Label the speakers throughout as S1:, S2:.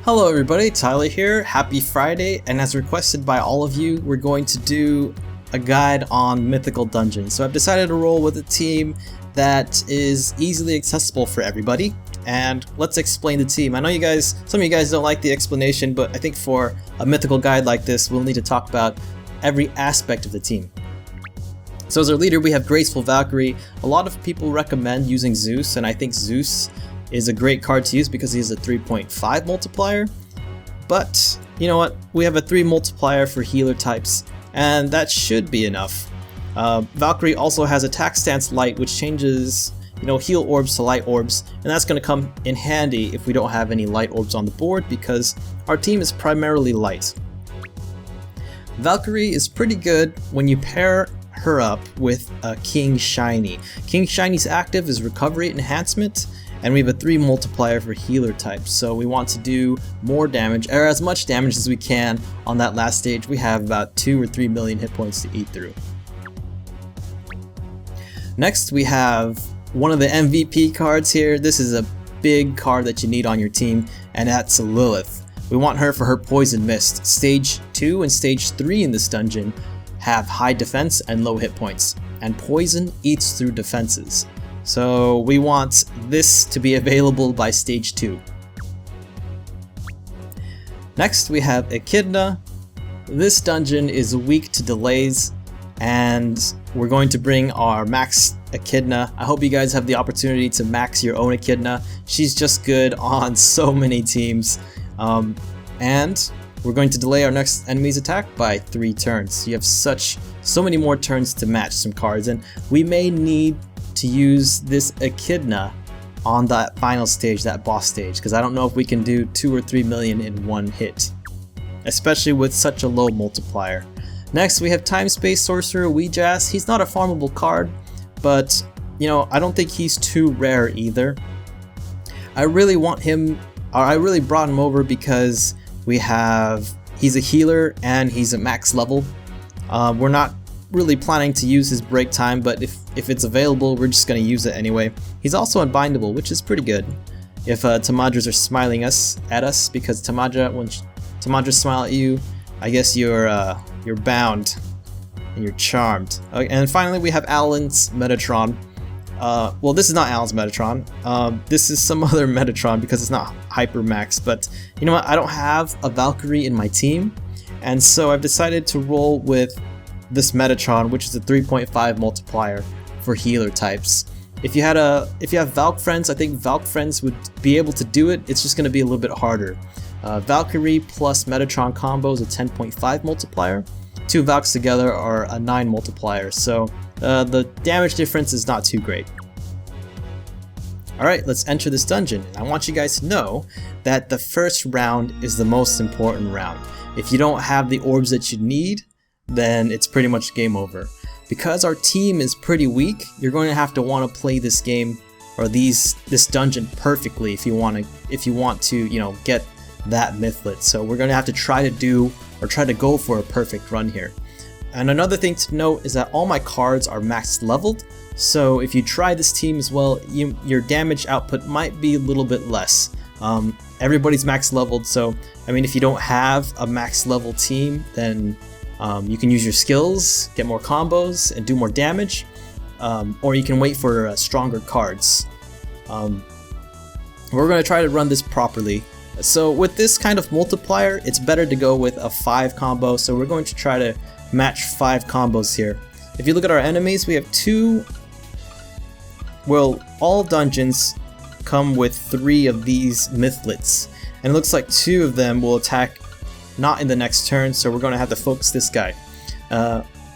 S1: Hello everybody, Tyler here, happy Friday, and as requested by all of you, we're going to do a guide on Mythical Dungeon. So I've decided to roll with a team that is easily accessible for everybody, and let's explain the team. I know some of you guys don't like the explanation, but I think for a mythical guide like this, we'll need to talk about every aspect of the team. So as our leader, we have Graceful Valkyrie. A lot of people recommend using Zeus, and I think Zeus is a great card to use because he has a 3.5 multiplier. But you know what? We have a 3 multiplier for healer types, and that should be enough. Valkyrie also has Attack Stance Light, which changes heal orbs to light orbs, and that's going to come in handy if we don't have any light orbs on the board because our team is primarily light. Valkyrie is pretty good when you pair her up with a King Shiny. King Shiny's active is Recovery Enhancement, and we have a 3 multiplier for healer types, so we want to do more damage, or as much damage as we can on that last stage. We have about 2 or 3 million hit points to eat through. Next we have one of the MVP cards here. This is a big card that you need on your team, and that's Lilith. We want her for her Poison Mist. Stage 2 and Stage 3 in this dungeon have high defense and low hit points, and poison eats through defenses. So we want this to be available by Stage 2. Next we have Echidna. This dungeon is weak to delays, and we're going to bring our max Echidna. I hope you guys have the opportunity to max your own Echidna. She's just good on so many teams. And we're going to delay our next enemy's attack by 3 turns. You have so many more turns to match some cards, and we may need to use this Echidna on that final stage, that boss stage, because I don't know if we can do 2 or 3 million in one hit, especially with such a low multiplier. Next we have Time Space Sorcerer Weejass. He's not a farmable card, but I don't think he's too rare either. I really brought him over because he's a healer and he's a max level. We're not really planning to use his break time, but if it's available, we're just going to use it anyway. He's also unbindable, which is pretty good if Tamadras are smiling at us, because when Tamadras smile at you, I guess you're bound and you're charmed. Okay, and finally we have Alan's Metatron. Well, this is not Alan's Metatron. This is some other Metatron because it's not hyper max, but you know what? I don't have a Valkyrie in my team, and so I've decided to roll with this Metatron, which is a 3.5 multiplier for healer types. If you have Valk Friends, I think Valk Friends would be able to do it. It's just going to be a little bit harder. Valkyrie plus Metatron combo is a 10.5 multiplier. 2 Valks together are a 9 multiplier, so the damage difference is not too great. Alright, let's enter this dungeon. I want you guys to know that the first round is the most important round. If you don't have the orbs that you need, then it's pretty much game over. Because our team is pretty weak, you're going to have to want to play this game or this dungeon perfectly if you want to get that mythlit. So we're going to have to try to go for a perfect run here. And another thing to note is that all my cards are max leveled, so if you try this team as well, your damage output might be a little bit less. Everybody's max leveled, so I mean, if you don't have a max level team, then you can use your skills, get more combos, and do more damage, or you can wait for stronger cards. We're going to try to run this properly. So with this kind of multiplier, it's better to go with a 5 combo, so we're going to try to match 5 combos here. If you look at our enemies, we have all dungeons come with 3 of these mythlits, and it looks like 2 of them will attack not in the next turn, so we're going to have to focus this guy.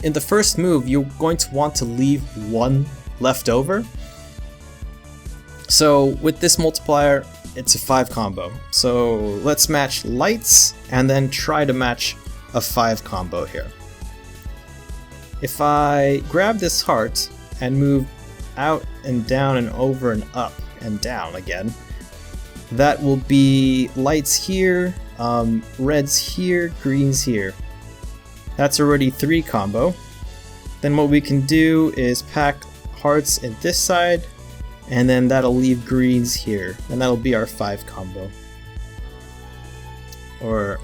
S1: In the first move, you're going to want to leave 1 left over. So with this multiplier, it's a 5 combo. So let's match lights and then try to match a 5 combo here. If I grab this heart and move out and down and over and up and down again, that will be lights here, reds here, greens here. That's already 3 combo. Then what we can do is pack hearts in this side, and then that'll leave greens here, and that'll be our 5 combo. Or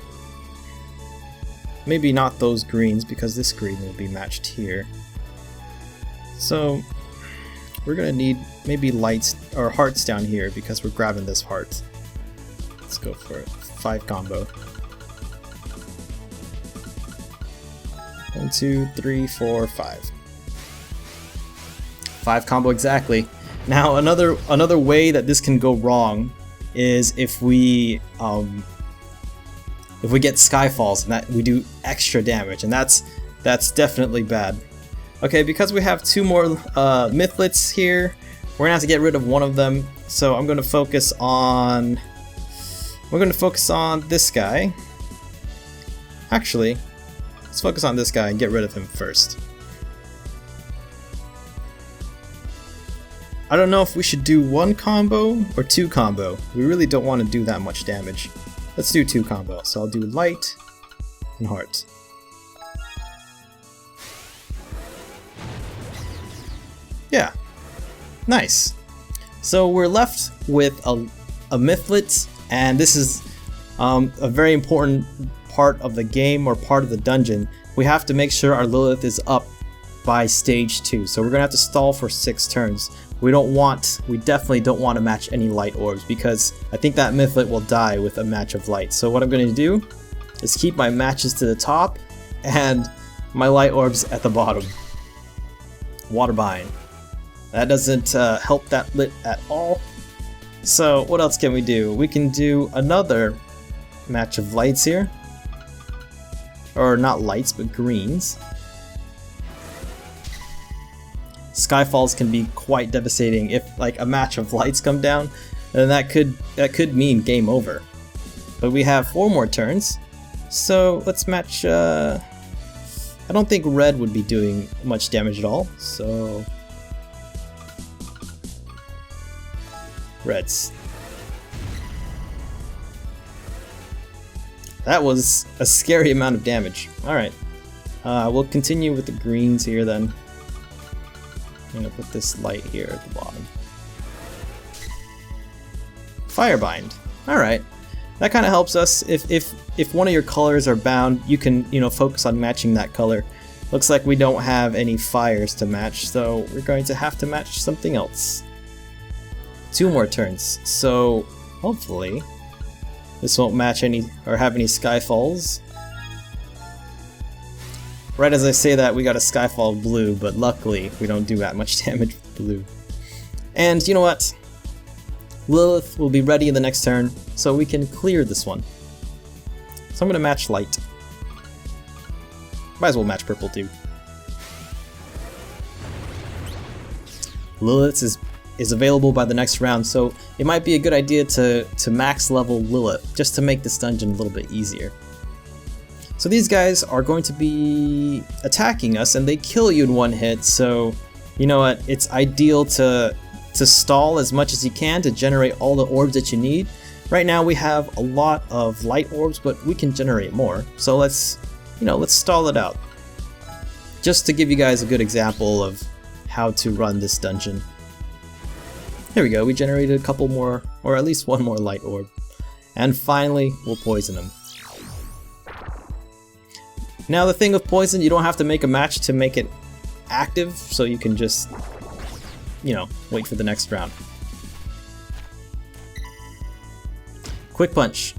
S1: maybe not those greens, because this green will be matched here. So we're gonna need maybe lights or hearts down here because we're grabbing this heart. Let's go for it. 5 combo. 1, 2, 3, 4, 5. 5 combo exactly. Now another way that this can go wrong is if we get Skyfalls and that we do extra damage, and that's definitely bad. Okay, because we have 2 more Mythlits here, we're gonna have to get rid of one of them. So I'm gonna focus on this guy. Actually, let's focus on this guy and get rid of him first. I don't know if we should do 1 combo or 2 combo. We really don't want to do that much damage. Let's do 2 combo. So I'll do light and heart. Yeah, nice. So we're left with a Mythlit, and this is a very important part of the game, or part of the dungeon. We have to make sure our Lilith is up by stage 2. So we're gonna have to stall for 6 turns. We definitely don't want to match any light orbs, because I think that Mythlit will die with a match of light. So what I'm going to do is keep my matches to the top and my light orbs at the bottom. Waterbind. That doesn't help that lit at all. So what else can we do? We can do another match of lights here. Or not lights, but greens. Skyfalls can be quite devastating. If like a match of lights come down, then that could mean game over. But we have 4 more turns, so let's match. I don't think red would be doing much damage at all, so reds. That was a scary amount of damage. All right, we'll continue with the greens here then. I'm gonna put this light here at the bottom. Firebind. Alright. That kind of helps us. If one of your colors are bound, you can, focus on matching that color. Looks like we don't have any fires to match, so we're going to have to match something else. 2 more turns. So hopefully this won't match any or have any Skyfalls. Right as I say that, we got a Skyfall blue, but luckily we don't do that much damage with blue. And you know what? Lilith will be ready in the next turn, so we can clear this one. So I'm going to match light. Might as well match purple too. Lilith is available by the next round, so it might be a good idea to max level Lilith, just to make this dungeon a little bit easier. So these guys are going to be attacking us, and they kill you in 1 hit, so you know what, it's ideal to stall as much as you can to generate all the orbs that you need. Right now we have a lot of light orbs, but we can generate more, so let's stall it out. Just to give you guys a good example of how to run this dungeon. There we go, we generated a couple more, or at least 1 more light orb. And finally, we'll poison them. Now the thing with poison, you don't have to make a match to make it active, so you can just, wait for the next round. Quick punch.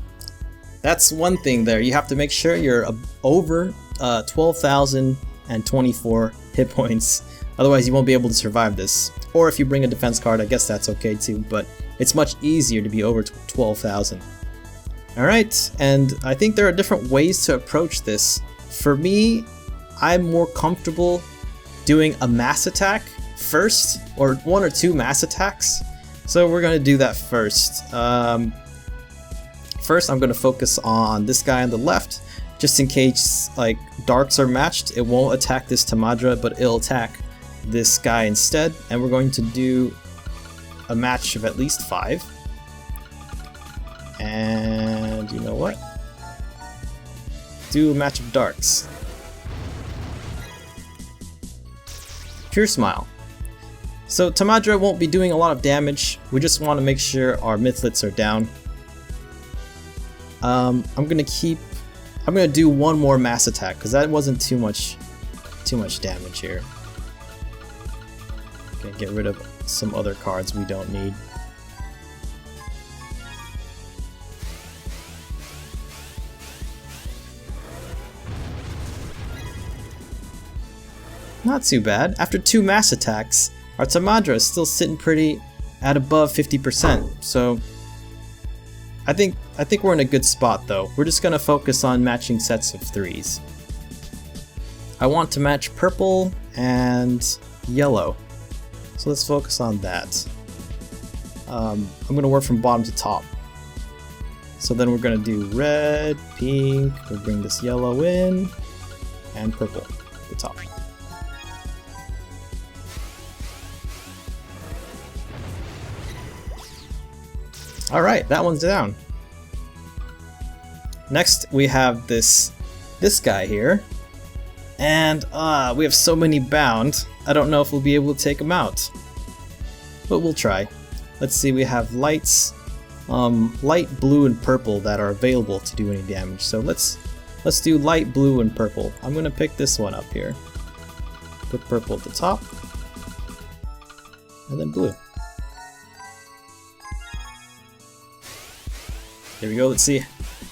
S1: That's one thing there. You have to make sure you're over 12,024 hit points. Otherwise you won't be able to survive this. Or if you bring a defense card, I guess that's okay too, but it's much easier to be over 12,000. Alright, and I think there are different ways to approach this. For me, I'm more comfortable doing a mass attack first, or 1 or 2 mass attacks. So we're going to do that first. First, I'm going to focus on this guy on the left, just in case like darks are matched. It won't attack this Tamadra, but it'll attack this guy instead. And we're going to do a match of at least 5. And you know what? Do a match of darks. Pure Smile. So Tamadra won't be doing a lot of damage. We just want to make sure our Mythlits are down. I'm gonna do one more mass attack because that wasn't too much damage here. Okay, get rid of some other cards we don't need. Not too bad. After 2 mass attacks, our Tamadra is still sitting pretty at above 50%. So I think we're in a good spot though. We're just gonna focus on matching sets of 3s. I want to match purple and yellow. So let's focus on that. I'm gonna work from bottom to top. So then we're gonna do red, pink, we'll bring this yellow in, and purple at the top. Alright, that one's down. Next we have this guy here. And we have so many bound, I don't know if we'll be able to take him out. But we'll try. Let's see, we have lights, light blue and purple that are available to do any damage. So let's do light blue and purple. I'm gonna pick this one up here. Put purple at the top. And then blue. Here we go, let's see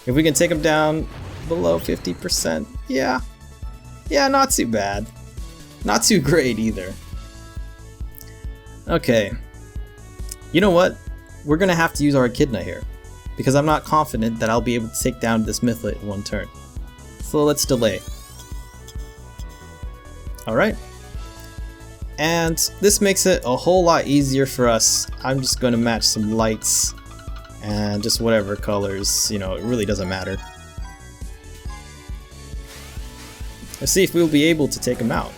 S1: if we can take him down below 50%. Yeah, not too bad. Not too great either. Okay. You know what? We're gonna have to use our Echidna here, because I'm not confident that I'll be able to take down this Mythlit in one turn. So let's delay. Alright. And this makes it a whole lot easier for us. I'm just gonna match some lights and just whatever colors, you know, it really doesn't matter. Let's see if we'll be able to take him out.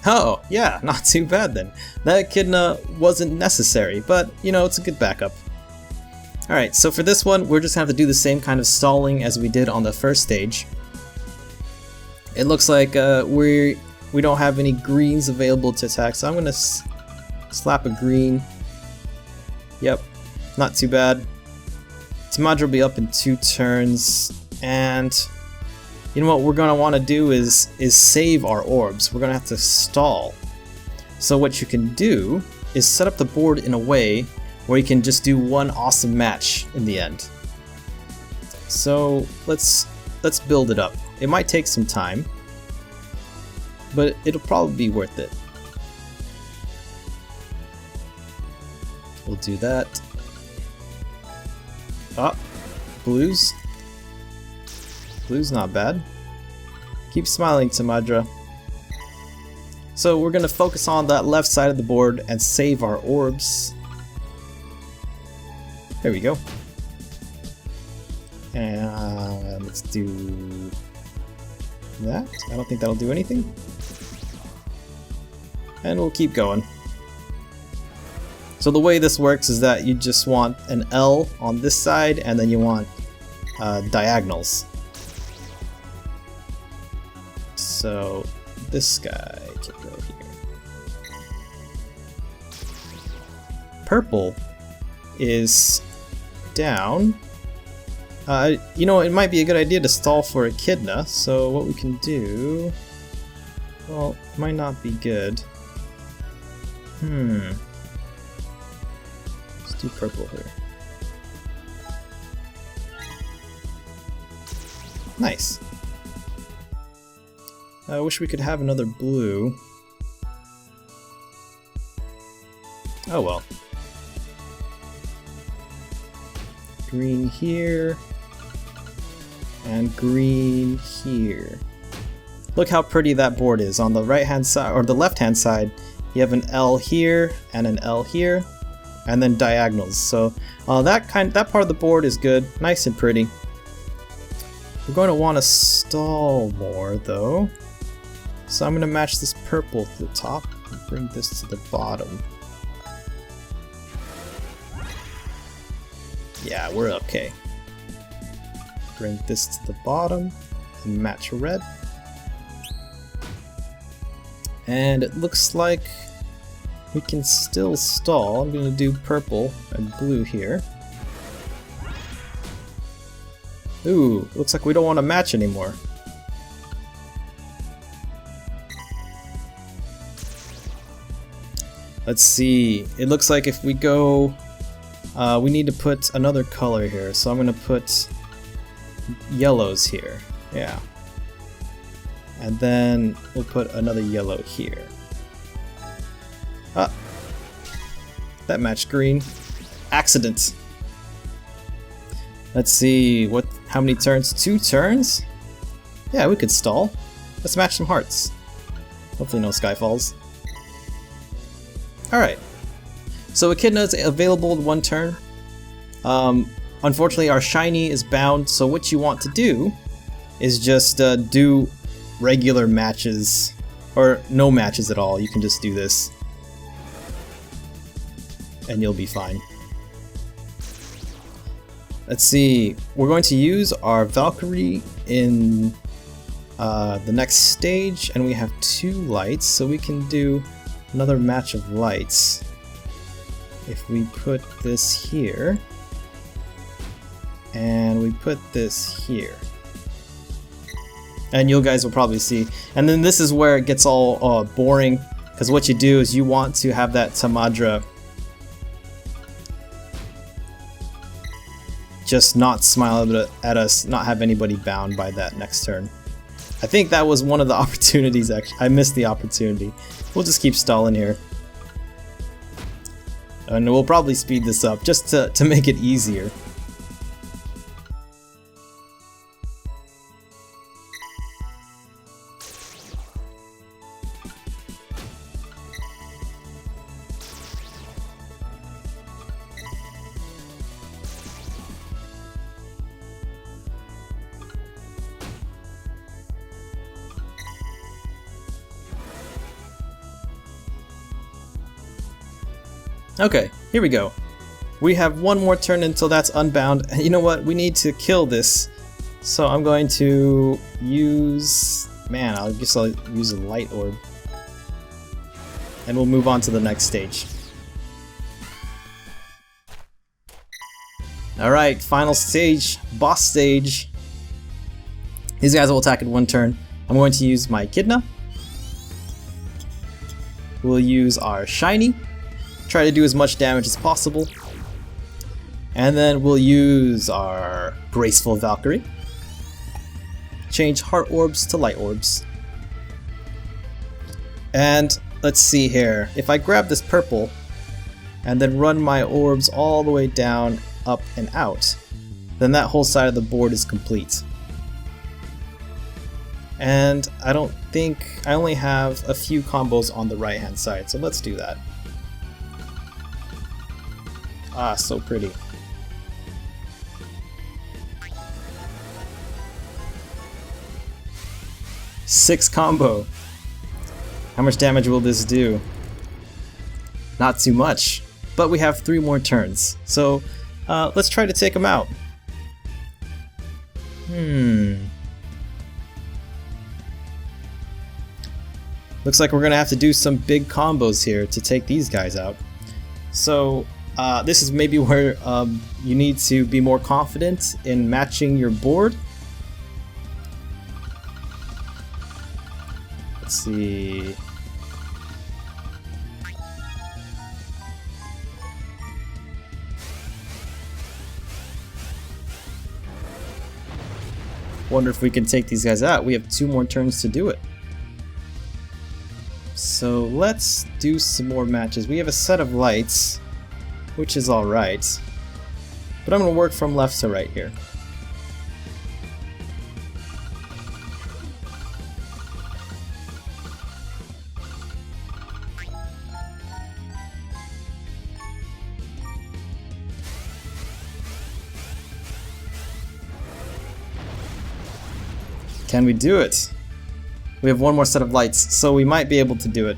S1: Oh, yeah, not too bad then. That Echidna wasn't necessary, but, you know, it's a good backup. Alright, so for this one, we're just gonna have to do the same kind of stalling as we did on the first stage. It looks like we don't have any greens available to attack, so I'm gonna slap a green. Yep, not too bad. Tamadra will be up in 2 turns, and you know what we're gonna want to do is save our orbs. We're gonna have to stall. So what you can do is set up the board in a way where you can just do one awesome match in the end. So let's build it up. It might take some time, but it'll probably be worth it. We'll do that. Ah, blues. Blue's not bad. Keep smiling, Tamadra. So we're gonna focus on that left side of the board and save our orbs. There we go. And let's do that. I don't think that'll do anything. And we'll keep going. So the way this works is that you just want an L on this side, and then you want diagonals. So this guy can go here. Purple is down. You know, it might be a good idea to stall for Echidna, so what we can do... Well, it might not be good. Let's do purple here. Nice. I wish we could have another blue. Oh well. Green here. And green here. Look how pretty that board is. On the right hand side, or the left hand side, you have an L here and an L here, and then diagonals. So that part of the board is good, nice and pretty. We're going to want to stall more though. So I'm going to match this purple to the top and bring this to the bottom. Yeah, we're okay. Bring this to the bottom and match red. And it looks like we can still stall. I'm going to do purple and blue here. Ooh, looks like we don't want to match anymore. Let's see. It looks like if we go... we need to put another color here, so I'm going to put yellows here. Yeah. And then we'll put another yellow here. Ah! That matched green. Accident! Let's see, how many turns? 2 turns? Yeah, we could stall. Let's match some hearts. Hopefully no skyfalls. Alright. So Echidna is available in 1 turn. Unfortunately our shiny is bound, so what you want to do is just do regular matches. Or no matches at all, you can just do this. And you'll be fine. Let's see, we're going to use our Valkyrie in the next stage, and we have 2 lights, so we can do another match of lights. If we put this here, and we put this here. And you guys will probably see. And then this is where it gets all boring, because what you do is you want to have that Tamadra just not smile at us, not have anybody bound by that next turn. I think that was one of the opportunities, actually. I missed the opportunity. We'll just keep stalling here. And we'll probably speed this up just to make it easier. Okay, here we go. We have 1 more turn until that's unbound. And you know what? We need to kill this. So I'm going to use... Man, I guess I'll use a light orb. And we'll move on to the next stage. Alright, final stage. Boss stage. These guys will attack in 1 turn. I'm going to use my Echidna. We'll use our shiny. Try to do as much damage as possible. And then we'll use our graceful Valkyrie. Change heart orbs to light orbs. And let's see here. If I grab this purple and then run my orbs all the way down, up and out, then that whole side of the board is complete. And I don't think... I only have a few combos on the right hand side, so let's do that. Ah, so pretty. Six combo. How much damage will this do? Not too much, but we have 3 more turns. So let's try to take him out. Looks like we're gonna have to do some big combos here to take these guys out. So this is maybe where you need to be more confident in matching your board. Let's see. Wonder if we can take these guys out. We have 2 more turns to do it. So let's do some more matches. We have a set of lights, which is alright. But I'm going to work from left to right here. Can we do it? We have 1 more set of lights, so we might be able to do it.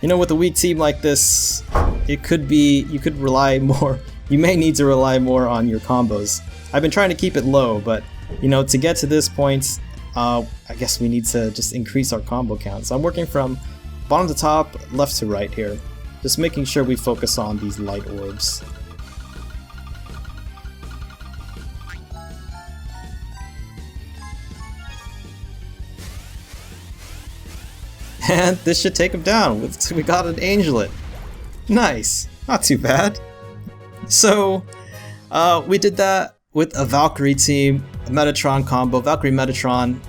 S1: You know, with a weak team like this, it could be, you could rely more, you may need to rely more on your combos. I've been trying to keep it low, but, you know, to get to this point, I guess we need to just increase our combo count. So I'm working from bottom to top, left to right here. Just making sure we focus on these light orbs. And this should take him down. We got an Angelit. Nice. Not too bad. So, we did that with a Valkyrie team, a Metatron combo, Valkyrie Metatron,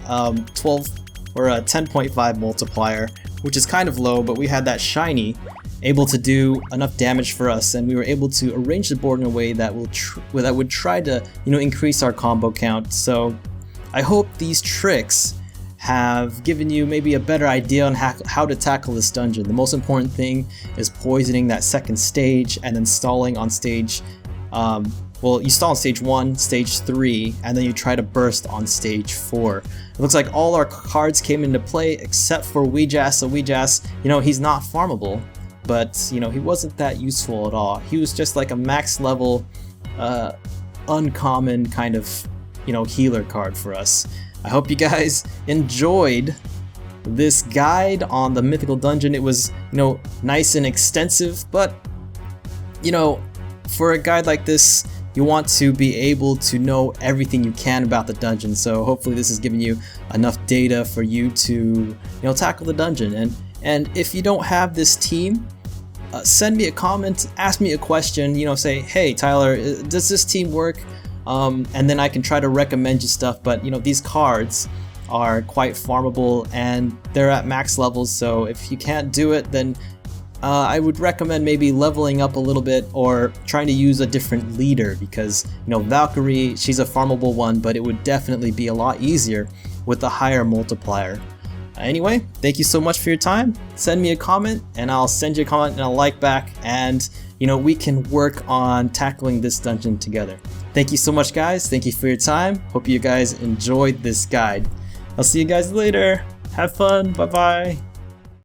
S1: 12 or a 10.5 multiplier, which is kind of low, but we had that shiny able to do enough damage for us, and we were able to arrange the board in a way that would try to, increase our combo count. So I hope these tricks have given you maybe a better idea on how to tackle this dungeon. The most important thing is poisoning that second stage and then stalling on stage, well, you stall on stage 1, stage 3, and then you try to burst on stage 4. It looks like all our cards came into play except for Weejas. So Weejas, he's not farmable, but he wasn't that useful at all. He was just like a max level, uncommon kind of, healer card for us. I hope you guys enjoyed this guide on the Mythical Dungeon. It was, nice and extensive, but, for a guide like this, you want to be able to know everything you can about the dungeon. So hopefully this has given you enough data for you to, tackle the dungeon. And if you don't have this team, send me a comment, ask me a question, say, hey Tyler, does this team work? And then I can try to recommend you stuff. But these cards are quite farmable and they're at max levels, so if you can't do it, then I would recommend maybe leveling up a little bit or trying to use a different leader, because Valkyrie, she's a farmable one, but it would definitely be a lot easier with a higher multiplier. Anyway, thank you so much for your time. Send me a comment and I'll send you a comment and a like back, and we can work on tackling this dungeon together. Thank you so much, guys. Thank you for your time. Hope you guys enjoyed this guide. I'll see you guys later. Have fun. Bye bye.